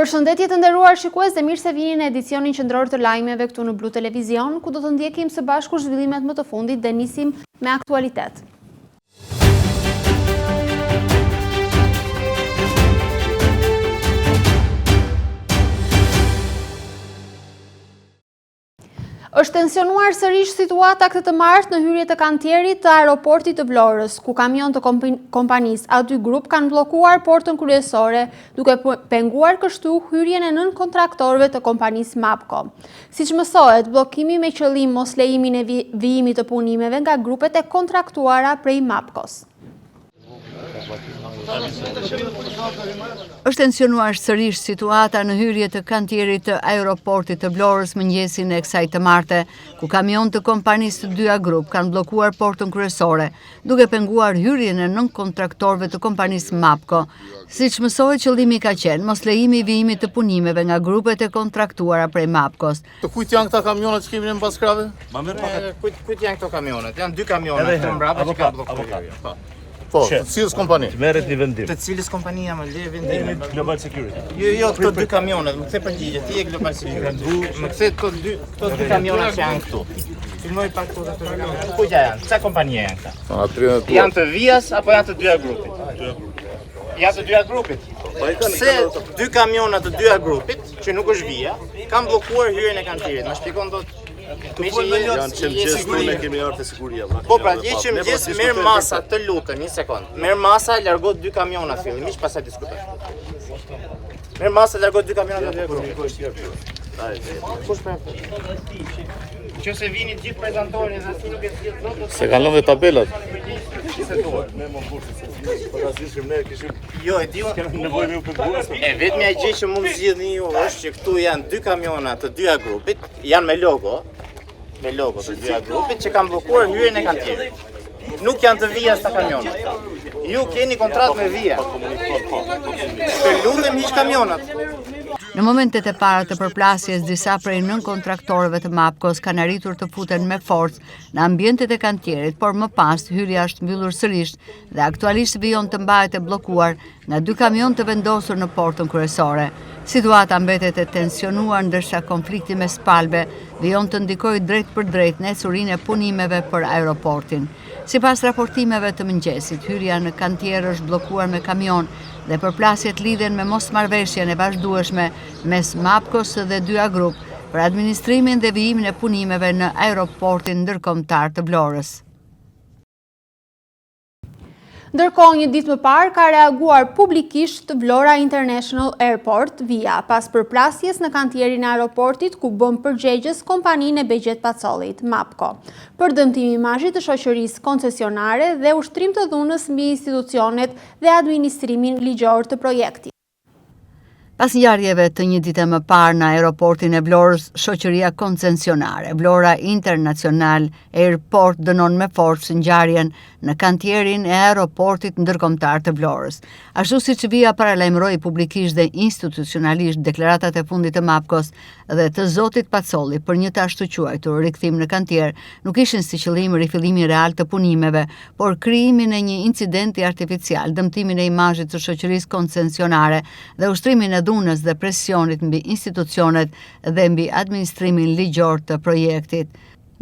Përshëndetje të nderuar shikues dhe mirë se vini në edicionin qendror të lajmeve këtu në Blu Televizion, ku do të ndjekim së bashku zhvillimet më të fundit dhe nisim me aktualitet. Është tensionuar sërish situata këtë të martë në hyrje të kantierit të aeroportit të Vlorës, ku kamion të kompanisë A2 Group kanë blokuar portën kryesore, duke penguar kështu hyrjen e nën kontraktorëve të kompanisë Mapco. Siç mësohet, bllokimi me qëllim mos lejimin e vijimit të punimeve nga grupet e kontraktuara prej Mapcos. Është tensionuar sërish situata në hyrje të kantierit të aeroportit të Vlorës mëngjesin e kësaj të martë, ku kamion të kompanisë të A2 Group kanë bllokuar portën kryesore, duke penguar hyrjen e nën kontraktorëve të kompanisë Mapco. Siç mësohet, qëllimi ka qenë mos lejimi i vijimit të punimeve nga grupet e kontraktuara prej Mapcos. Kujt janë këta kamionet që kemi në mbaskrave? Kujt janë këto kamionet? Janë dy kamionet këtu mbrapa që kanë bllokuar. Po, të cilës kompani? Merret një vendim. Të cilës kompania më le vendimin? Global Security. Jo, këto dy kamionet, më kthe përgjigje, ti je Global Security. Më kthe këto dy kamionet që janë këtu. Filmoj pak këto dy kamionet. Ku janë? Çfarë kompanie janë këta? Janë të Vias apo janë të A2 Grupit? Janë të A2 Grupit. Se dy kamionet të A2 Grupit, që nuk është Via, kanë bllokuar hyrjen e kantierit. Më shpjegon dot Janë qëmgjes tonë kemi ardhur te siguria. Po pra, je qëmgjes, merr masa, të lutem, një sekond. Merr masa, largo dy kamiona fillimisht, pastaj diskutoj. Merr masa, largo dy kamiona të Kush pra? Nëse vini gjithë prezantorin dhe asi nuk e sjell zotë. Se kanë lënë tabelat. Jo, e di unë. Vetëm ai gjë që mund zgjidhni ju është që këtu janë dy kamiona të A2 Grupit, janë me logo të A2 Grupit që kanë bllokuar hyrjen e kantierit. Nuk janë të Vias ta kamionat. Ju keni kontratë me Via. Të lutem hiq kamionat. Në momentet e para të përplasjes, disa prej nën kontraktorëve të Mapcos kanë arritur të futen me forcë në ambientet e kantierit, por më pas hyrja është mbyllur sërish dhe aktualisht vijon të mbahet e bllokuar nga dy kamion të vendosur në portën kryesore. Situata mbetet e tensionuar ndërsa konflikti mes palëve vijon të ndikojë drejt për drejt në ecurinë e punimeve për aeroportin. Sipas raportimeve të mëngjesit, hyrja në kantier është bllokuar me kamion dhe përplasjet lidhen me mosmarrveshjen e vazhdueshme mes Mapcos dhe A2 Group për administrimin dhe vijimin e punimeve në aeroportin ndërkombëtar të Vlorës. Ndërkohë, një ditë më parë ka reaguar publikisht Vlora International Airport Via pas përplasjes në kantierin e aeroportit ku bën përgjegjës kompaninë e Begjet Pacollit, Mapco, për dëmtim imazhit të shoqërisë koncesionare dhe ushtrim të dhunës mbi institucionet dhe administrimin ligjor të projektit. Pas ngjarjeve të një dite më parë në aeroportin e Vlorës, shoqëria koncesionare Vlora International Airport dënon me forcë ngjarjen në kantierin e aeroportit ndërkombëtar të Vlorës. Ashtu siç Via paralajmëroi publikisht dhe institucionalisht deklaratat e fundit të Mapcos dhe të zotit Pacolli për një të ashtu quajtur rikthim në kantier, nuk ishin si qëllim rifillimin real të punimeve, por krijimin e një incidenti artificial, dëmtimin e imazhit të shoqërisë koncesionare dhe ushtrimin e dhunës dhe presionit mbi institucionet dhe mbi administrimin ligjor të projektit.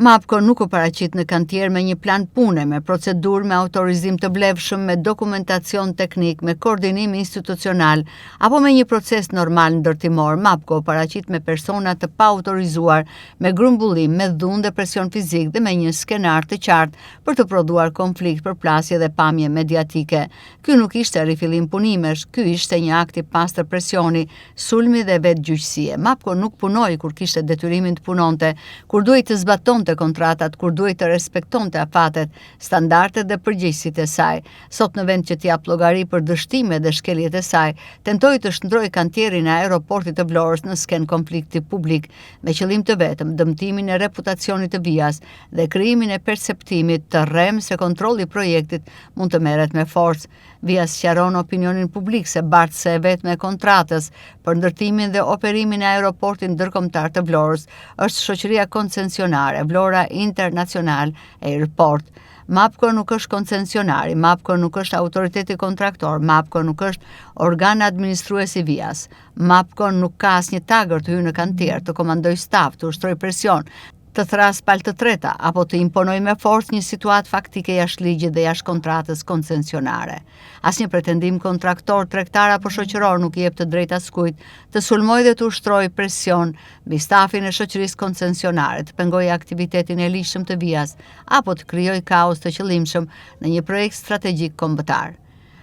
Mapco nuk u paraqit në kantier me një plan pune, me procedurë, me autorizim të vlefshëm, me dokumentacion teknik, me koordinim institucional, apo me një proces normal ndërtimor. Mapco u paraqit me persona të pa autorizuar, me grumbullim, me dhunë dhe presion fizik dhe me një skenar të qartë për të prodhuar konflikt, përplasje dhe pamje mediatike. Ky nuk ishte rifillim punimesh, ky ishte një akt i pastër presioni, sulmi dhe vetgjyqësie. Mapco nuk punoi kur kishte detyrimin të punonte, kur duhej të zbatonte kontratat, kur duhej të respektonte afatet, standardet dhe përgjegjësitë e saj. Sot në vend që t'i jap llogari për dështimet dhe shkeljet e saj, tentoi të shndrojë kantierin e aeroportit të Vlorës në sken konflikti publik me qëllim të vetëm dëmtimin e reputacionit të Vias dhe krijimin e perceptimit të rrem se kontrolli i projektit mund të merret me forcë. Vias sqaron opinionin publik se bartëse e vetme e kontratës për ndërtimin dhe operimin e aeroportit ndërkombëtar të Vlorës është shoqëria koncesionare Vlora International Airport. MAPCO nuk është koncesionari, MAPCO nuk është autoriteti kontraktor, MAPCO nuk është organ administrues i vijas. MAPCO nuk ka asnjë tagër të hyjë në kantier, të komandoj staf, të ushtroj presion, të thras palë të treta, apo të imponoj me forcë një situatë faktike jashtë ligjit dhe jashtë kontratës koncesionare. Asnjë pretendim kontraktor, tregtar apo shoqëror nuk i jep të drejtë askujt të sulmoj dhe të ushtroj presion mbi stafin e shoqërisë koncesionare, të pengojë aktivitetin e ligjshëm të vijas apo të krijojë kaos të qëllimshëm në një projekt strategjik kombëtar.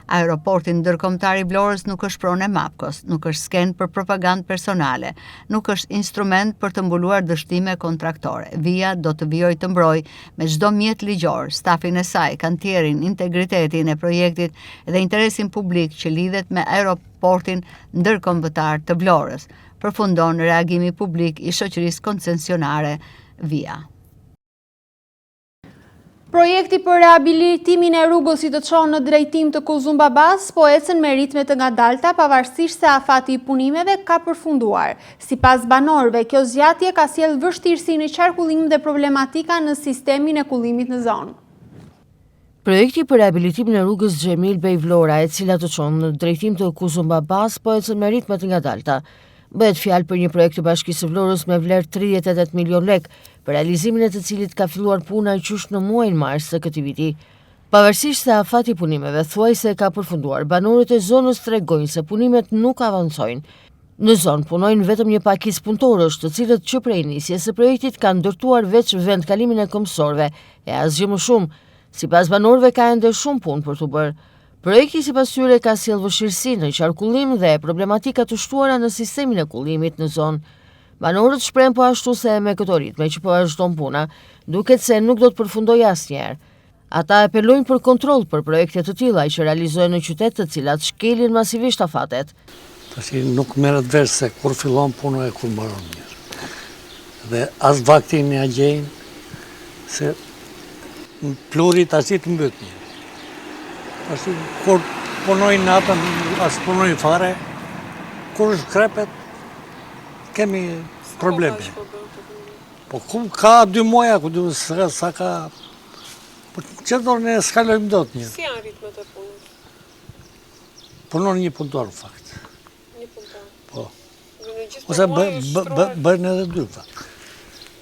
Aeroporti ndërkombëtar i Vlorës nuk është pronë e MAPCO-s, nuk është sken për propagandë personale, nuk është instrument për të mbuluar dështime kontraktore. Vija do të vijojë të mbrojë me çdo mjet ligjor, stafin e saj, kantierin, integritetin e projektit dhe interesin publik që lidhet me aeroportin ndërkombëtar të Vlorës, përfundon reagimi publik i shoqërisë koncesionare Vija. Projekti për rehabilitimin e rrugës që të çon në drejtim të Kuzum-Babas po ecën me ritme të ngadalta pavarësisht se afati i punimeve ka përfunduar. Sipas banorëve, kjo zgjatje ka sjellë vështirësi në qarkullim dhe problematika në sistemin e kullimit në zonë. Projekti për rehabilitimin e rrugës Xhemil Bej Vlora, e cila të çon në drejtim të Kuzum-Babas, po ecën me ritme të ngadalta. Bëhet fjalë për një projekt të Bashkisë së Vlorës me vlerë 38 milion lek, për realizimin e të cilit ka filluar puna qysh në muajin mars të këtij viti. Pavarësisht se afati i punimeve thuajse ka përfunduar, banorët e zonës tregojnë se punimet nuk avancojnë. Në zonë punojnë vetëm një pakicë punëtorësh, të cilët që prej nisjes së projektit kanë ndërtuar veç vendkalimin e këmbësorëve e asgjë më shumë. Sipas banorëve ka ende shumë punë për të bërë. Projekti sipas tyre ka sjellë vështirësi në qarkullim dhe problematika të shtuara në sistemin e kullimit në zonë. Banorët shprehen po ashtu se me këto ritme që po vazhdon puna, duket se nuk do të përfundojë asnjëherë. Ata apelojnë për kontroll për projekte të tilla që realizohen në qytet të cilat shkelin masivisht afatet. Tash nuk merret vesh se kur fillon puna e kur mbaron mirë. Dhe as vaktin ja gjejnë se plurit tash të mbyt mirë. Ashtu, kur punojnë natën, as punojnë fare, kur shkrepet, kemi probleme. Po ka 2 muaja, sa ka... Po që do ne s'kalojmë do të një. Si janë ritmet e punës? Punon një punëtor, në fakt. Një punëtor? Po. Në gjithë Ose muaj shtrohet... bërnë edhe 2, fakt.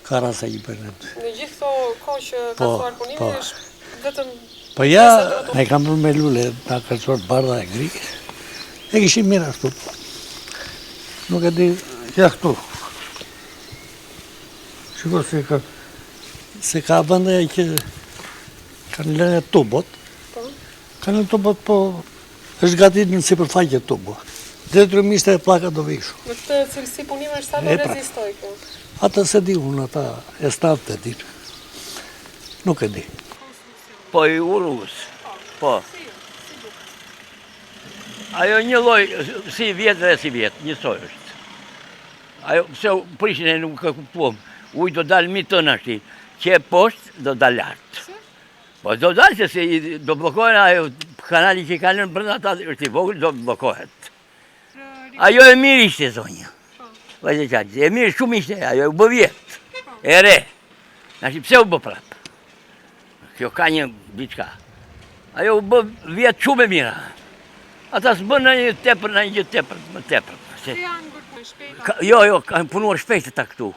Ka rasa i bërnë edhe 2. Në gjithë këto kohë që ka thuar punimi, është vetëm... Po ja, ne kam bërë me lule, na kërcuar bardha e grike, e kishim mirë ashtu. Nuk e di, ja këtu. Shiko se ka vënde që kanë lënë tubot, kanë lënë tubot, po është gatit në sipërfaqe tubo. Detrymisht e plaka do vishu. Me këtë cilësi punime është sa do rezistoj kjo? Ata se di unë, ata e stafë të di. Nuk e di. Po i urus, po. Ajo një lloj, si vjetë dhe si vjetë, njësoj është. Ajo, pse prishin e nuk e kuptuam, ujë do dalë mi të nashti, që e poshtë do dalë lartë. Po do dalë që si do blokohen ajo kanali që i kalën brenda ata është i vogël, do blokohet. Ajo e mirë ishte zonja. Vajzë qatë, e mirë shumë ishte, ajo u bë vjetë, e re. Nashti pse u bë prapë? Kjo ka një diçka. Ajo u bë vjetë shumë e mira. Ata s'bën në një tepër, në një gjithë tepër, më tepër. Si janë bërë shpejta? Jo, kanë punuar shpejt ta këtu.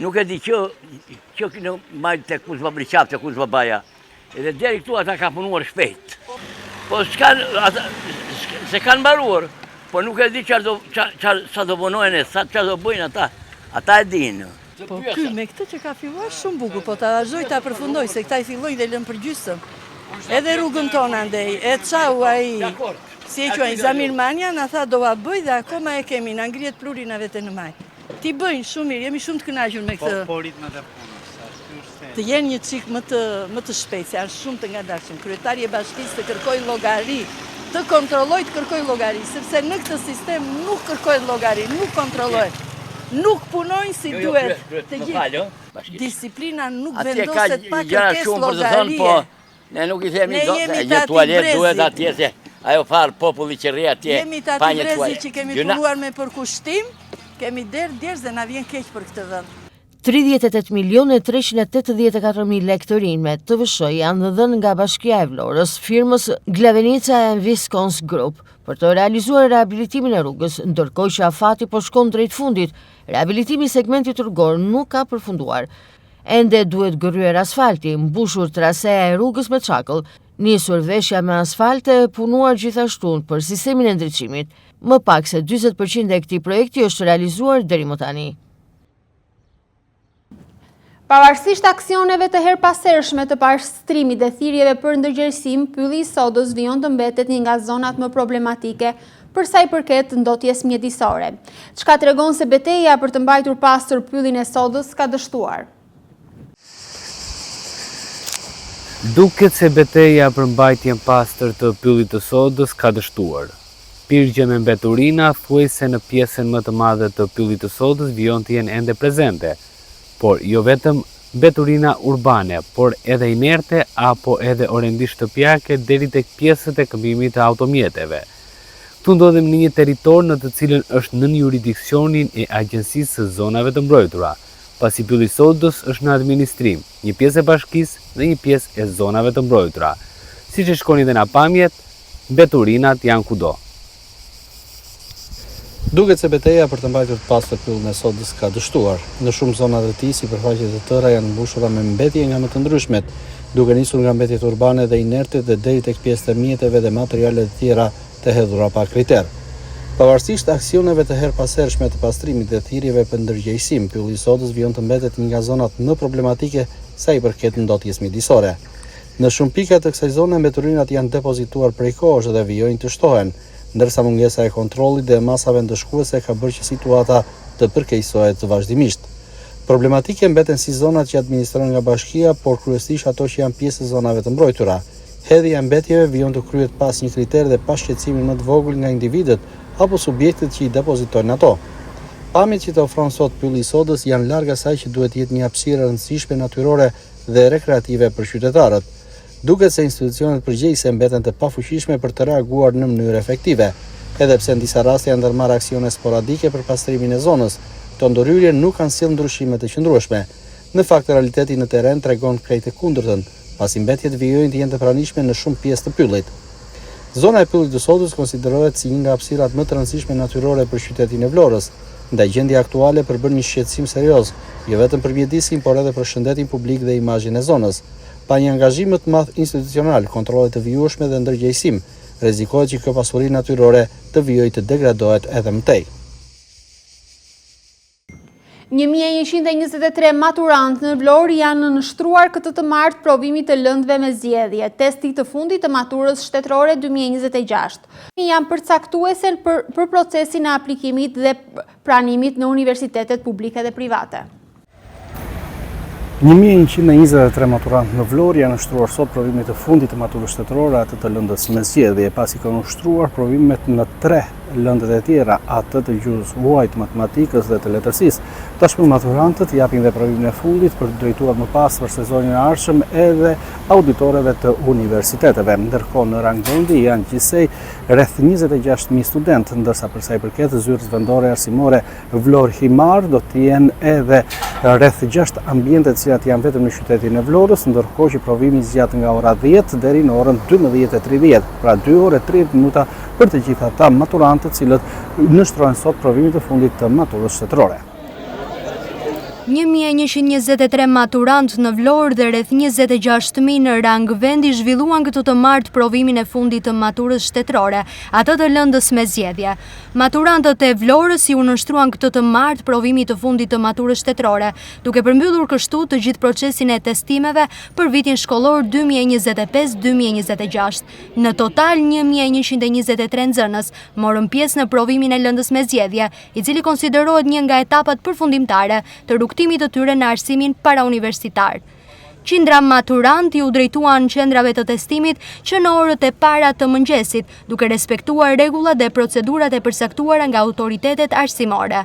Nuk e di që në majtë të kus vabri qapë, të kus vabaja. Edhe deri këtu ata ka punuar shpejt. Po se kanë mbaruar, po nuk e di sa do vonojnë, sa do bëjnë ata. Ata e dinë. Po ky me këtë që ka filluar shumë bukur, po ta vazhdoj ta përfundoj se këta i fillojnë dhe lënë për gjysëm. Edhe rrugën tonë andej, e çau ai. Si e quajnë Zamir Manja, na tha do a bëj dhe akoma e kemi, na ngrihet pluri na vete në maj. Ti bëjnë shumë mirë, jemi shumë të kënaqur me këtë. Po ritmet e punës. Të jenë një çik më të shpejtë, janë shumë të ngadalshëm. Kryetari i bashkisë të kërkoj llogari, të kontrolloj të kërkoj llogari, sepse në këtë sistem nuk kërkohet llogari, nuk kontrollohet. Nuk punojnë si duhet të gjithë. Disiplina nuk vendoset pa kërkesë llogarie. Ne nuk i themi do të një tualet duhet atje se ajo farë populli që rri atje. Jemi të ati brezi që kemi punuar me përkushtim, kemi derë dhe na vjen keq për këtë vend. 38.384.000 lekë të rinj me TVSH janë dhënë nga Bashkia e Vlorës firmës Glavenica and Viscons Group për të realizuar rehabilitimin e rrugës, ndërkohë që afati po shkon drejt fundit. Rehabilitimi i segmentit rrugor nuk ka përfunduar. Ende duhet gërryer asfalti, mbushur trasea e rrugës me çakëll, nisur veshja me asfalt e punuar gjithashtu për sistemin e ndriçimit. Më pak se 40% e këtij projekti është realizuar deri më tani. Pavarësisht aksioneve të herpasershme të pastrimit dhe thirrjeve për ndërgjegjësim, pylli i sodës vijon të mbetet një nga zonat më problematike për sa i përket ndotjes mjedisore. Çka tregon se betejë për të mbajtur pastër pyllin e sodës ka dështuar. Duket se betejë për mbajtjen pastër të pyllit të sodës ka dështuar. Pirgje me mbeturina thuajse në pjesën më të madhe të pyllit të sodës vijon të jenë ende prezente, por jo vetëm mbeturina urbane, por edhe inerte apo edhe orendi shtëpiake deri tek pjesët e këmbimit të automjeteve. Këtu ndodhem në një territor në të cilën është nën jurisdiksionin e Agjencisë së Zonave të Mbrojtura, pasi pylli i sodës është në administrim, një pjesë e bashkisë dhe një pjesë e zonave të mbrojtura. Siç e shkoni dhe na pamjet, mbeturinat janë kudo. Duket se betejë për të mbajtur pastër pyllin e sodës ka dështuar. Në shumë zona të tij, sipërfaqet e tëra janë mbushura me mbetje nga më të ndryshmet, duke nisur nga mbetjet urbane dhe inerte dhe deri tek pjesët e mjeteve dhe materiale të tjera të hedhura pa kriter. Pavarësisht aksioneve të herpasershme të pastrimit dhe thirrjeve për ndërgjegjësim, pylli i sodës vijon të mbetet një nga zonat më problematike sa i përket ndotjes mjedisore. Në shumë pika të kësaj zone mbeturinat janë depozituar prej kohësh dhe vijojnë të shtohen, ndërsa mungesa e kontrollit dhe masave ndëshkuese ka bërë që situata të përkeqësohet vazhdimisht. Problematike mbeten si zonat që administrohen nga bashkia, por kryesisht ato që janë pjesë e zonave të mbrojtura. Hedhja e mbetjeve vijon të kryhet pas një kriter dhe pas shqetësimit më të vogël nga individët apo subjektet që i depozitojnë ato. Pamjet që të ofron sot pylli i sodës janë larg asaj që duhet jetë një hapësirë e rëndësishme natyrore dhe rekreative për qytetarët. Duket se institucionet përgjegjëse mbeten të pafuqishme për të reaguar në mënyrë efektive, edhe pse në disa raste janë ndërmarrë aksione sporadike për pastrimin e zonës. Këto ndërhyrje nuk kanë sjellë ndryshime të qëndrueshme. Në fakt, realiteti në terren tregon krejt e kundërtën, pasi mbetjet vijojnë të jenë të pranishme në shumë pjesë të pyllit. Zona e pyllit të sodës konsiderohet si një nga hapësirat më të rëndësishme natyrore për qytetin e Vlorës, ndaj gjendja aktuale përbën një shqetësim serioz, jo vetëm për mjedisin, por edhe për shëndetin publik dhe imazhin e zonës. Pa një angazhim më të madh institucional, kontrole të vijueshme dhe ndërgjegjësim, rrezikohet që kjo pasuri natyrore të vijojë të degradohet edhe më tej. 1123 maturantë në Vlorë janë nënshtruar këtë të martë provimit të lëndëve me zgjedhje, testi të fundit të maturës shtetërore 2026. Janë përcaktuese për procesin e aplikimit dhe pranimit në universitetet publike dhe private. 1123 maturantë në Vlorë janë nështruar sot provimit të fundit të maturës shtetërore, atë të lëndës me zgjedhje, pasi kanë nështruar provimet në 3 lëndët e tjera, atë të gjuhës huajt, matematikës dhe të letërsisë. Tashmë maturantët japin dhe provimin e fundit për të drejtuar më pas për sezonin e ardhshëm edhe auditorëve të universiteteve. Ndërkohë në rang vendi janë gjithsej rreth 26.000 studentë, ndërsa për sa i përket zyrës vendore arsimore Vlorë Himar do të jenë edhe rreth 6 ambiente të cilat janë vetëm në qytetin e Vlorës, ndërkohë që provimi zgjat nga ora 10 deri në orën 12:30, pra 2 orë e 30 minuta për të gjithë ata maturantë të cilët nështrojnë sot provimit të fundit të maturës shtetërore. 1123 maturantë në Vlorë dhe rreth 26.000 në rang vendi zhvilluan këtë të martë provimin e fundit të maturës shtetërore, atë të lëndës me zgjedhje. Maturantët e Vlorës u nënshtruan këtë të martë provimit të fundit të maturës shtetërore, duke përmbyllur kështu të gjithë procesin e testimeve për vitin shkollor 2025-2026. Në total 1123 nxënës morën pjesë në provimin e lëndës me zgjedhje, i cili konsiderohet një nga etapat përfundimtare të rrugtimit të tyre në arsimin parauniversitar. Qindra maturanti u drejtuan qendrave të testimit që në orët e para të mëngjesit, duke respektuar rregullat dhe procedurat e përcaktuara nga autoritetet arsimore.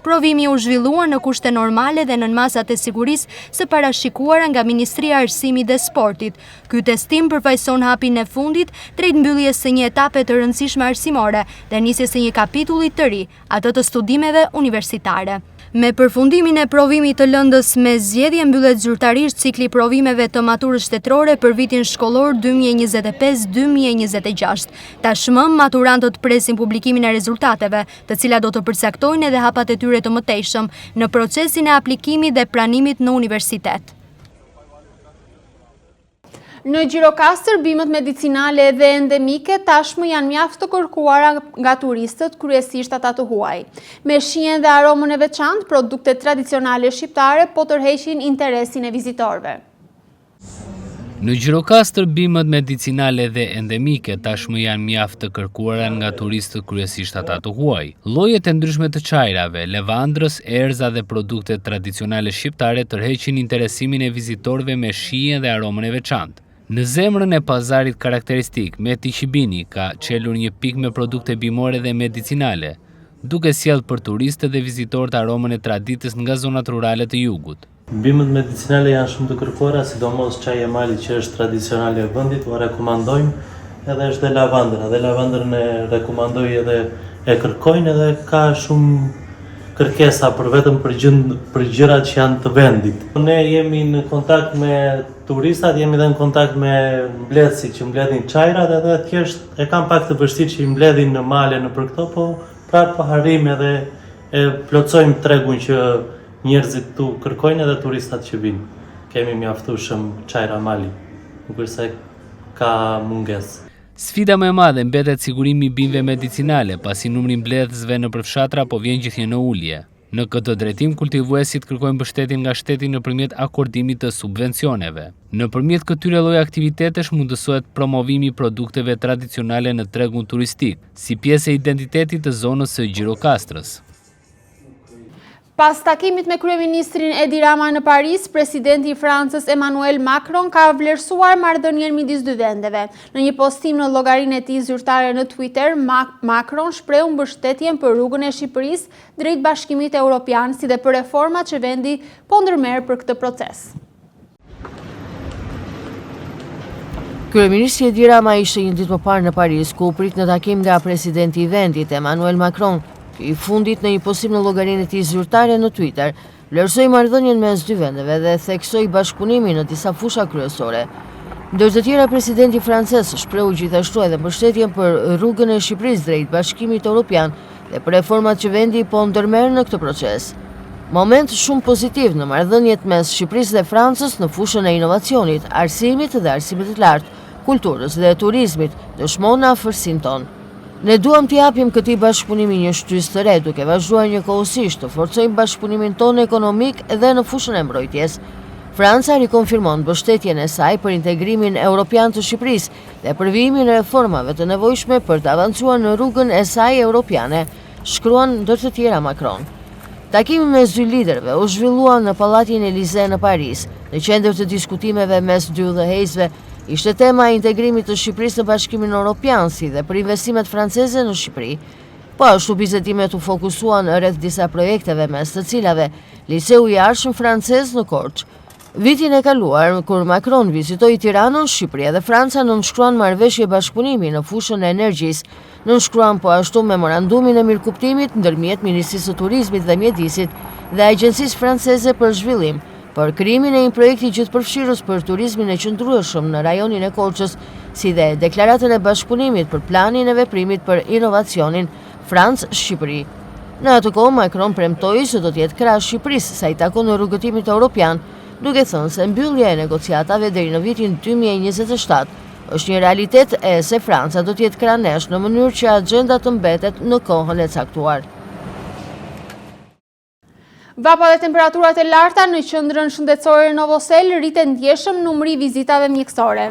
Provimi u zhvillua në kushte normale dhe në masat e sigurisë së parashikuara nga Ministria e Arsimit dhe Sportit. Ky testim përfaqëson hapin e fundit drejt mbylljes së një etape të rëndësishme arsimore dhe nisjes së një kapitulli të ri, atë të studimeve universitare. Me përfundimin e provimit të lëndës me zgjedhje mbyllet zyrtarisht cikli i provimeve të maturës shtetërore për vitin shkollor 2025-2026. Tashmë maturantët presin publikimin e rezultateve, të cilat do të përcaktojnë edhe hapat e tyre të mëtejshëm në procesin e aplikimit dhe pranimit në universitet. Në Gjirokastër, bimët medicinale dhe endemike tashmë janë mjaft të kërkuara nga turistët, kryesisht ata të huaj. Me shijen dhe aromën e veçantë, produktet tradicionale shqiptare po tërheqin interesin e vizitorëve. Në Gjirokastër, bimët medicinale dhe endemike tashmë janë mjaft të kërkuara nga turistët, kryesisht ata të huaj. Llojet e ndryshme të çajrave, levandrës, erza dhe produktet tradicionale shqiptare tërheqin interesimin e vizitorëve me shijen dhe aromën e veçantë. Në zemrën e pazarit karakteristik, Meti Qibini ka çelur një pikë me produkte bimore dhe medicinale, duke sjellë për turistët dhe vizitorët aromën e traditës nga zonat rurale të jugut. Bimët medicinale janë shumë të kërkuara, sidomos çaji e mali që është tradicionale e vendit, u rekomandojmë, edhe është dhe lavandra. Dhe lavandrën e rekomandoj edhe e kërkojnë edhe ka shumë kërkesa për vetëm për gjërat që janë të vendit. Ne jemi në kontakt me turistat, jemi dhe në kontakt me mbledhësit që mbledhin çajrat, edhe thjesht e kam pak të vështirë që i mbledhin në male në për këto, po prapë harim edhe e plotësojmë tregun që njerëzit tu kërkojnë edhe turistat që vinë. Kemi mjaftueshëm çajra mali, kurse ka mungesë. Sfida më e madhe mbetet sigurimi i bimëve medicinale, pasi numri i mbledhësve në përfshatra po vjen gjithnjë në ulje. Në këtë drejtim, kultivuesit kërkojnë mbështetjen nga shteti nëpërmjet akordimit të subvencioneve. Nëpërmjet këtyre lloj aktivitetesh mundësohet promovimi i produkteve tradicionale në tregun turistik, si pjesë e identitetit të zonës së Gjirokastrës. Pas takimit me kryeministrin Edi Rama në Paris, presidenti i Francës Emmanuel Macron ka vlerësuar marrëdhënien midis dy vendeve. Në një postim në llogarinë e tij zyrtare në Twitter, Macron shprehu mbështetjen për rrugën e Shqipërisë drejt Bashkimit Evropian, si dhe për reformat që vendi po ndërmerr për këtë proces. Kryeministri Edi Rama ishte një ditë më parë në Paris, ku u prit në takim nga presidenti i vendit Emmanuel Macron. I fundit në një postim në llogarinë e tij zyrtare në Twitter, vlerësoi marrëdhënien mes dy vendeve dhe theksoi bashkëpunimin në disa fusha kryesore. Ndër të tjera, presidenti francez shprehu gjithashtu edhe mbështetjen për rrugën e Shqipërisë drejt Bashkimit Evropian dhe për reformat që vendi po ndërmerr në këtë proces. Moment shumë pozitiv në marrëdhëniet mes Shqipërisë dhe Francës në fushën e inovacionit, arsimit dhe arsimit të lartë, kulturës dhe turizmit, dëshmon afërsinë tonë. Ne duam t'i japim këtij bashkëpunimi një shtysë të re, duke vazhduar njëkohësisht të forcojmë bashkëpunimin tonë ekonomik dhe në fushën e mbrojtjes. Franca rikonfirmon mbështetjen e saj për integrimin evropian të Shqipërisë dhe për vijimin e reformave të nevojshme për të avancuar në rrugën e saj europiane, shkruan ndër të tjera Macron. Takimi mes dy liderëve u zhvillua në Pallatin Elysée në Paris, në qendër të diskutimeve mes dy udhëheqësve. Ishte tema e integrimit të Shqipërisë në Bashkimin Evropian, si dhe për investimet franceze në Shqipëri. Po ashtu bizetimet u fokusuan rreth disa projekteve mes të cilave Liceu i Arshëm francez në Korçë. Vitin e kaluar, kur Macron vizitoi Tiranën, Shqipëria dhe Franca nënshkruan marrëveshje bashkëpunimi në fushën e energjisë. Nënshkruan po ashtu memorandumin e mirëkuptimit ndërmjet Ministrisë së Turizmit dhe Mjedisit dhe Agjencisë Franceze për Zhvillim, për krijimin e një projekti gjithëpërfshirës për turizmin e qëndrueshëm në rajonin e Korçës, si dhe deklaratën e bashkëpunimit për planin e veprimit për inovacionin Francë-Shqipëri. Në atë kohë, Macron premtoi se do të jetë krah Shqipërisë sa i takon në rrugëtimit evropian, duke thënë se mbyllja e negociatave deri në vitin 2027 është një realitet e se Franca do të jetë krah nesh në mënyrë që agjenda të mbetet në kohën e caktuar. Vapa dhe temperaturat e larta në qendrën shëndetësore Novosel rriten ndjeshëm numri vizitave mjekësore.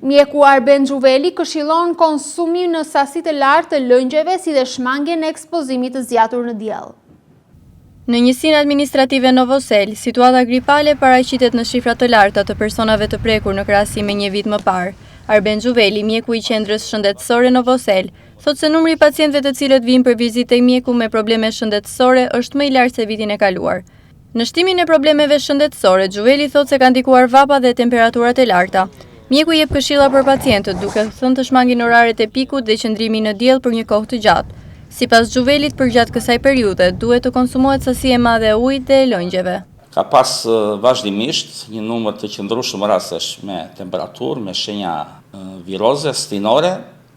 Mjeku Arben Xhuveli këshillon konsumin në sasi të lartë të lëngjeve si dhe shmangjen e ekspozimit të zgjatur në diell. Në njësinë administrative Novosel, situata gripale paraqitet në shifra të larta të personave të prekur në krahasim me një vit më parë. Arben Xhuveli, mjeku i qendrës shëndetësore Novosel, thotë se numri i pacientëve të cilët vijnë për vizitë te mjeku me probleme shëndetësore është më i lartë se vitin e kaluar. Në shtimin e problemeve shëndetësore, Xhuveli thotë se kanë ndikuar vapa dhe temperaturat e larta. Mjeku jep këshilla për pacientët, duke thënë të shmangin oraret e pikut dhe qëndrimin në diell për një kohë të gjatë. Sipas Xhuvelit, përgjatë kësaj periudhe duhet të konsumohet sasi e madhe e ujit dhe e lëngjeve. Ka pas vazhdimisht një numër të qëndrueshëm rastesh me temperaturë, me shenja viroze, stinore,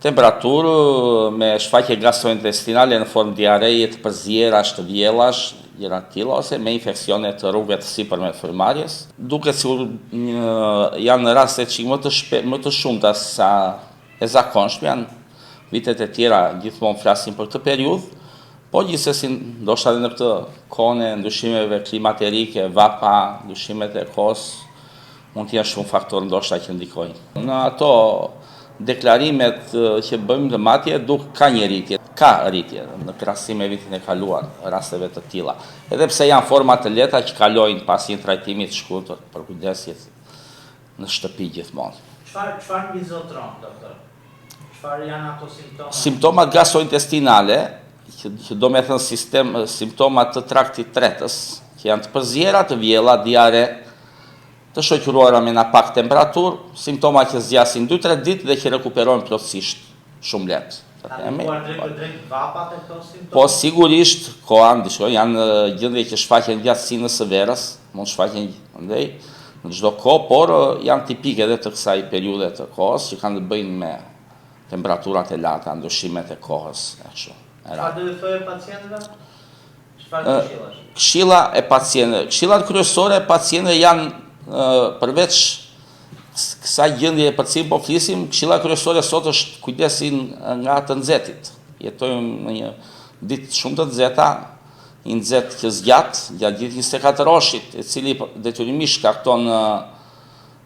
temperaturë me shfaqje gastrointestinale në formë diareje, të përzjerash, të vjellash, gjëra të tilla, ose me infeksione të rrugëve të sipërme të frymarrjes. Duket sikur janë raste më të shumta sa e zakonshme, janë vitet e tjera gjithmonë flasin për këtë periudhë. Po gjithsesi ndoshta edhe në këtë kohën e ndryshimeve klimaterike, vapa, ndryshimet e kohës, mund të jenë shumë faktorë ndoshta që ndikojnë. Në ato deklarimet që bëjmë të matje, ka një rritje, ka rritje në krahasim me vitin e kaluar, rasteve të tilla. Edhe pse janë forma të lehta që kalojnë pas një trajtimi të shkurtër për kujdesit në shtëpi gjithmonë. Çfarë ngizotron, doktor? Çfarë janë ato simptomat? Simptomat gastrointestinale, që do me thënë simptomat të traktit tretës, që janë të përzjera, të vjella, diare, të shoqëruara me pak temperaturë, simptoma që zgjasin 2-3 ditë dhe që rekuperojnë plotësisht shumë lehtë. Drejt vapat e këto simptoma? Po sigurisht, janë gjendje që shfaqen gjatë sinës së verës, mund shfaqen ndej në çdo kohë, por janë tipike edhe të kësaj periudhe të kohës, që kanë të bëjnë me temperaturat e larta, ndryshimet e kohës, Çfarë do të thojë pacientëve? Çfarë këshilla e pacientëve? Këshillat kryesore e pacientëve janë përveç kësaj gjendje për cilën po flisim, këshilla kryesore sot është kujdesin nga të nxehtit. Jetojmë në një ditë shumë të nxehta, një nxehtë që zgjat gjatë ditës 24 orëshit, e cili detyrimisht shkakton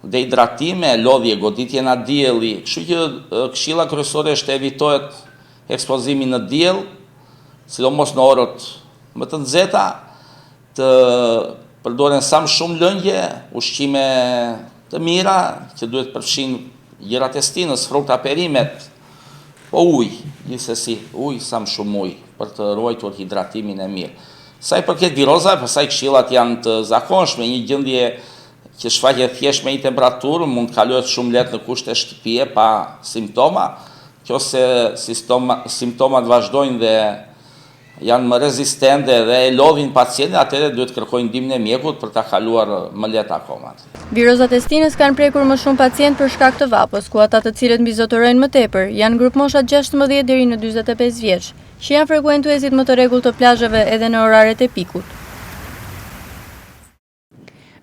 dehidratime, lodhje, goditje nga dielli. Kështu që këshilla kryesore është të evitohet ekspozimi në diell, sidomos në orët më të nxehta, të përdoren sa më shumë lëngje, ushqime të mira, që duhet përfshin gjërat e stinës, frukta, perimet, po ujë, gjithsesi, sa më shumë ujë, për të ruajtur hidratimin e mirë. Sa i përket virozave, pastaj këshillat janë të zakonshme, një gjendje që shfaqet thjesht me një temperaturë, mund të kalohet shumë lehtë në kushte shtëpie pa simptoma. Nëse simptomat vazhdojnë dhe janë më rezistente dhe e lodhin pacientin, atëherë duhet kërkojnë ndihmën e mjekut për ta kaluar më lehtë akoma. Virozat e stinës kanë prekur më shumë pacient për shkak të vapës, ku ata të cilët mbizotorojnë më tepër janë grup mosha 16 deri në 45 vjeç, që janë frekuentuesit më të rregullt të plazheve edhe në oraret e pikut.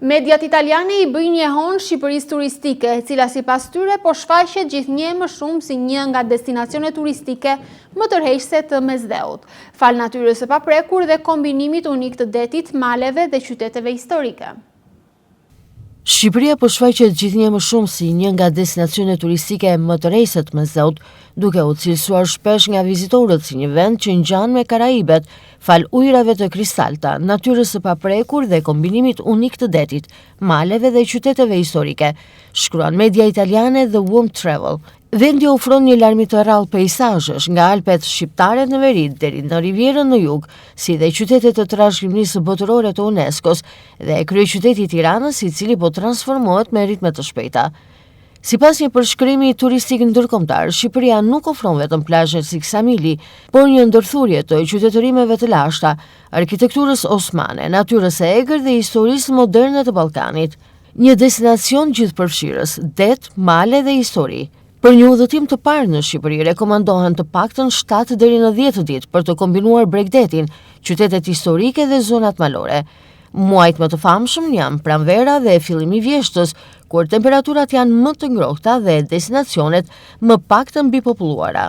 Mediat italiane i bëjnë një honë Shqipërisë turistike, e cila sipas tyre po shfaqet gjithnjë më shumë si një nga destinacionet turistike më tërheqëse të mesdheut, fal natyrës së paprekur dhe kombinimit unik të detit, maleve dhe qyteteve historike. Shqipëria po shfaqet gjithnjë më shumë si një nga destinacionet turistike më të rejse të mesdheut, duke u cilësuar shpesh nga vizitorët si një vend që ngjan me Karaibet, fal ujrave të kristalta, natyrës së paprekur dhe kombinimit unik të detit, maleve dhe qyteteve historike, shkruan media italiane The Womb Travel. Vendi ofron një larmi të rrallë peisazhesh nga Alpet shqiptare në veri deri në Rivierën në jug, si dhe qytetet të trashëgimisë botërore të UNESCO-s dhe kryeqyteti i Tiranës, i cili po transformohet me ritme të shpejta. Sipas një përshkrimi turistik ndërkombëtar, Shqipëria nuk ofron vetëm plazhe si Ksamili, por një ndërthurje të qytetërimeve të lashta, arkitekturës osmane, natyrës e egër dhe historisë moderne të Ballkanit. Një destinacion gjithëpërfshirës, det, male dhe histori. Për një udhëtim të parë në Shqipëri rekomandohen të paktën 7 deri në 10 ditë për të kombinuar Bregdetin, qytetet historike dhe zonat malore. Muajt më të famshëm janë pranvera dhe fillimi i vjeshtës, kur temperaturat janë më të ngrohta dhe destinacionet më pak të mbipopulluara.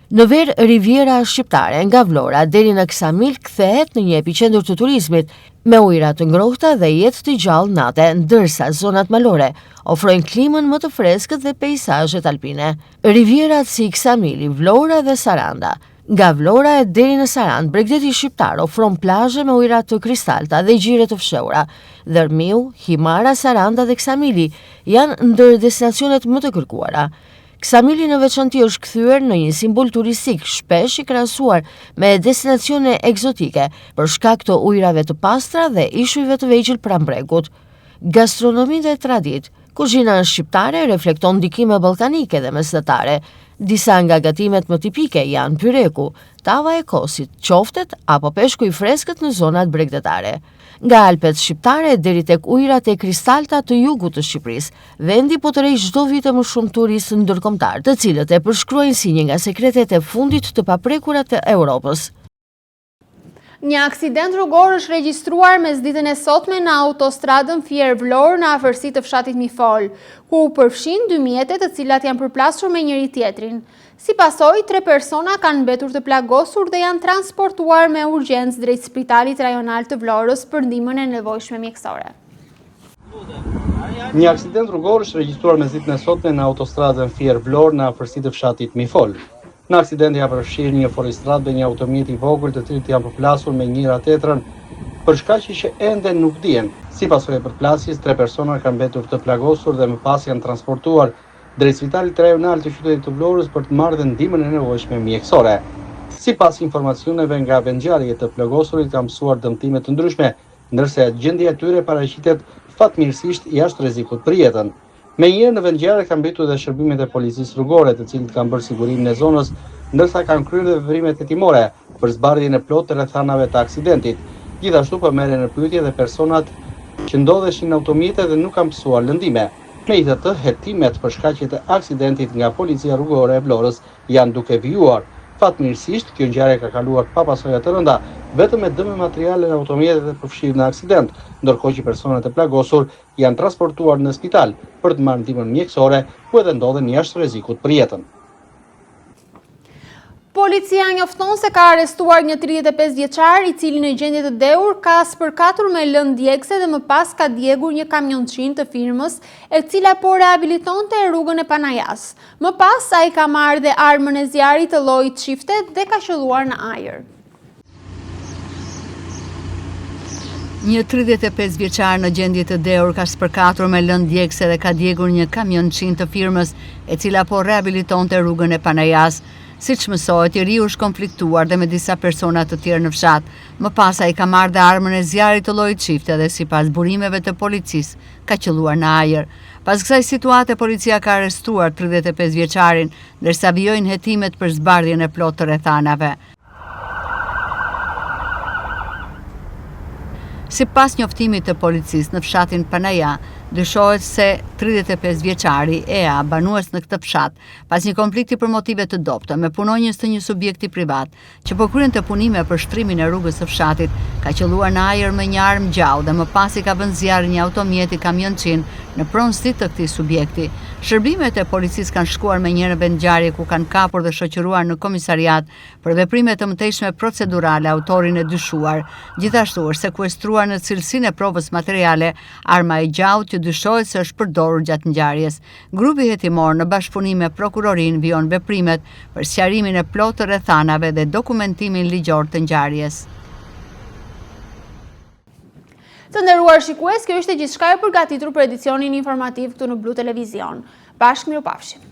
Në ver, Riviera shqiptare nga Vlora deri në Ksamil kthehet në një epicentër të turizmit, me ujëra të ngrohta dhe jetë të gjallë natë, ndërsa zonat malore ofrojnë klimën më të freskët dhe peisazhet alpine. Rivierat si Ksamili, Vlora dhe Saranda. Nga Vlora e deri në Sarandë, Bregdeti shqiptar ofron plazhe me ujëra të kristalta dhe gjire të fshehura. Dërmiu, Himara, Saranda dhe Ksamili janë ndër destinacionet më të kërkuara. Ksamili në veçanti është kthyer në një simbol turistik shpesh i krahasuar me destinacione egzotike për shkak të ujrave të pastra dhe ishujve të vegjël pranë bregut. Gastronominë dhe traditë, kuzhina shqiptare reflekton ndikime ballkanike dhe mesdhetare. Disa nga gatimet më tipike janë pyreku, tava e kosit, qoftet apo peshku i freskët në zonat bregdetare. Nga Alpet shqiptare deri tek ujrat e kristalta të jugut të Shqipërisë, vendi po tërheq çdo vit më shumë turistë ndërkombëtar, të cilët e përshkruajnë si një nga sekretet e fundit të paprekura të Europës. Një aksident rrugor është regjistruar mesditën e sotme në autostradën Fier-Vlorë në afërsi të fshatit Mifol, ku u përfshin dy mjete të cilat janë përplasur me njëri tjetrin. Si pasojë, 3 persona kanë mbetur të plagosur dhe janë transportuar me urgjencë drejt Spitalit Rajonal të Vlorës për ndihmën e nevojshme mjekësore. Një aksident rrugor është regjistruar mesditën e sotme në autostradën Fier-Vlorë në afërsi të fshatit Mifol. Në aksident janë përfshirë një forestrat dhe një automjet i vogël të cilët janë përplasur me njëra tjetrën për shkaqe që ende nuk dihen. Si pasojë e përplasjes, 3 persona kanë mbetur të plagosur dhe më pas janë transportuar drejt Spitalit Rajonal të qytetit të Vlorës për të marrë ndihmën e nevojshme mjekësore. Sipas informacioneve nga vendngjarjet të plagosurit kanë mësuar dëmtime të ndryshme, ndërsa gjendja e tyre paraqitet fatmirësisht jashtë rrezikut për jetën. Megjithatë në vendngjarje kanë mbetur edhe shërbimet e policisë rrugore, të cilët kanë bërë sigurimin e zonës, ndërsa kanë kryer edhe veprimet hetimore për zbardhjen e plotë të rrethanave të aksidentit. Gjithashtu po merren në pyetje edhe personat që ndodheshin në automjete dhe nuk kanë mësuar lëndime. Megjithatë, hetimet për shkaqe të aksidentit nga policia rrugore e Vlorës janë duke vijuar. Fatmirësisht, kjo ngjarje ka kaluar pa pasoja të rënda, vetëm me dëme materiale në automjetet e përfshirë në aksident, ndërkohë që personat e plagosur janë transportuar në spital për të marrë ndihmën mjekësore, ku edhe ndodhen jashtë rrezikut për jetën. Policia njofton se ka arrestuar një 35 vjeçar i cili në gjendje të dehur ka spërkatur me lëndë djegëse dhe më pas ka djegur një kamionçin të firmës e cila po rehabilitonte rrugën e Panajas. Më pas ai ka marrë dhe armën e zjarit të llojit çifte dhe ka qelluar në ajër. Një 35 vjeçar në gjendje të dehur ka spërkatur me lëndë djegëse dhe ka djegur një kamionçin të firmës e cila po rehabilitonte rrugën e Panajas. Siç mësohet, i riu është konfliktuar dhe me disa persona të tjerë në fshat. Më pas ai ka marrë dhe armën e zjarit të llojit çifte dhe sipas burimeve të policisë ka qelluar në ajër. Pas kësaj situate, policia ka arrestuar 35 vjeçarin, ndërsa vijojnë hetimet për zbardhjen e plotë të rrethanave. Sipas njoftimit të policisë në fshatin Panaja, dyshohet se 35 vjeçari Ea, banues në këtë fshat, pas një konflikti për motive të dobta me punonjës të një subjekti privat, që po kryente punime për shtrimin e rrugës së fshatit, ka qelluar në ajër me një armë gjau dhe më pas i ka vënë zjarr një automjeti kamionçin në pronësi të këtij subjekti. Shërbimet e policisë kanë shkuar me një vendngjarje ku kanë kapur dhe shoqëruar në komisariat për veprime të mëtejshme procedurale autorin e dyshuar. Gjithashtu është sekuestruar në cilësinë e provës materiale arma e gjaut që dyshohet se është përdorur gjatë ngjarjes. Grupi hetimor në bashkëpunim me prokurorin vijon veprimet për sqarimin e plotë të rrethanave dhe dokumentimin ligjor të ngjarjes. Të nderuar shikues, kjo ishte gjithçka e përgatitur për edicionin informativ këtu në Blu Televizion. Bashkë mirupafshim.